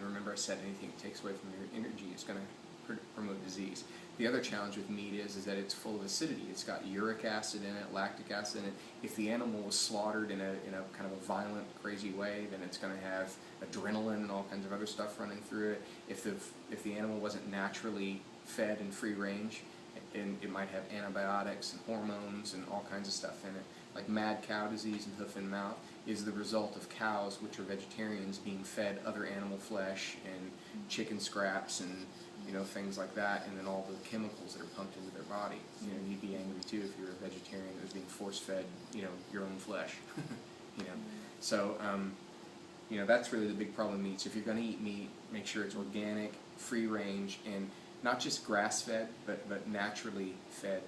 remember I said anything that takes away from your energy is going to promote disease. The other challenge with meat is that it's full of acidity. It's got uric acid in it, lactic acid in it. If the animal was slaughtered in a kind of a violent, crazy way, then it's going to have adrenaline and all kinds of other stuff running through it. If the animal wasn't naturally fed in free range, and it might have antibiotics and hormones and all kinds of stuff in it. Like mad cow disease and hoof and mouth is the result of cows, which are vegetarians, being fed other animal flesh and chicken scraps and things like that, and then all the chemicals that are pumped into their body. You'd be angry too if you're a vegetarian that was being force-fed, your own flesh. So that's really the big problem with meat. So if you're going to eat meat, make sure it's organic, free range, and not just grass-fed, but naturally fed.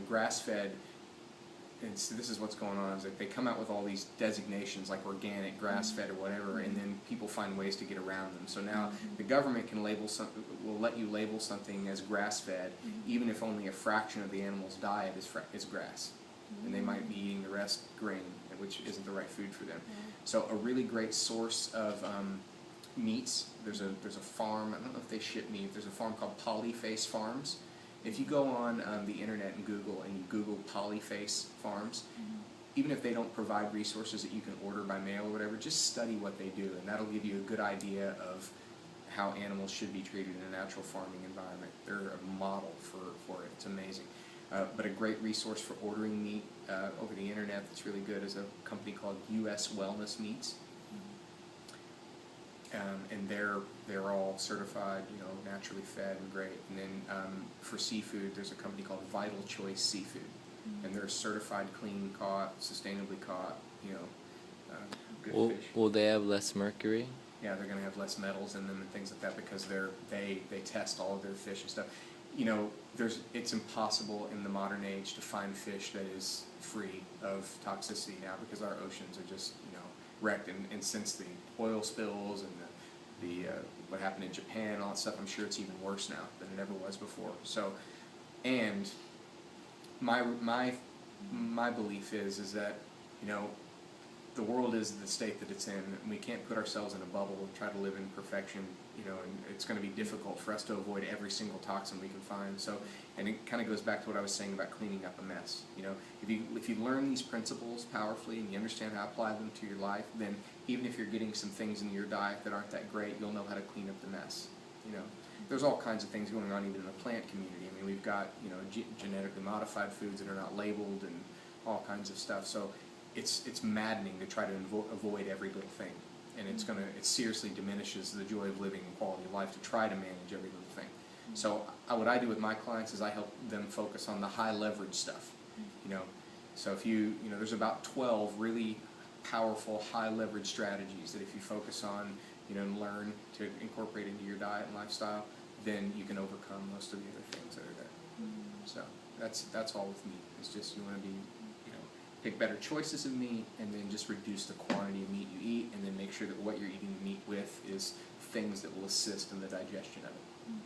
Grass-fed. And so this is what's going on, is that they come out with all these designations like organic, grass-fed, or whatever, and then people find ways to get around them. So now the government will let you label something as grass-fed, even if only a fraction of the animal's diet is grass, and they might be eating the rest grain, which isn't the right food for them. So a really great source of meats. There's a farm. I don't know if they ship meat. There's a farm called Polyface Farms. If you go on the internet and you Google Polyface Farms, even if they don't provide resources that you can order by mail or whatever, just study what they do, and that'll give you a good idea of how animals should be treated in a natural farming environment. They're a model for it. It's amazing. But a great resource for ordering meat over the internet that's really good is a company called U.S. Wellness Meats. And they're all certified, naturally fed and great. And then for seafood, there's a company called Vital Choice Seafood, and they're certified clean caught, sustainably caught, good fish. Will they have less mercury? Yeah, they're going to have less metals in them and things like that because they test all of their fish and stuff. It's impossible in the modern age to find fish that is free of toxicity now because our oceans are just wrecked, and since the oil spills and the what happened in Japan and all that stuff, I'm sure it's even worse now than it ever was before. So, and my belief is that the world is the state that it's in, and we can't put ourselves in a bubble and try to live in perfection, and it's going to be difficult for us to avoid every single toxin we can find. So, and it kind of goes back to what I was saying about cleaning up a mess. If you learn these principles powerfully and you understand how to apply them to your life, then even if you're getting some things in your diet that aren't that great, you'll know how to clean up the mess. There's all kinds of things going on even in the plant community. I mean, we've got genetically modified foods that are not labeled and all kinds of stuff. So it's maddening to try to avoid every little thing, and it seriously diminishes the joy of living and quality of life to try to manage every little thing. So what I do with my clients is I help them focus on the high leverage stuff. So if there's about 12 really powerful high leverage strategies that if you focus on and learn to incorporate into your diet and lifestyle, then you can overcome most of the other things that are there. So that's all with meat. It's just you want to be pick better choices of meat, and then just reduce the quantity of meat you eat, and then make sure that what you're eating meat with is things that will assist in the digestion of it.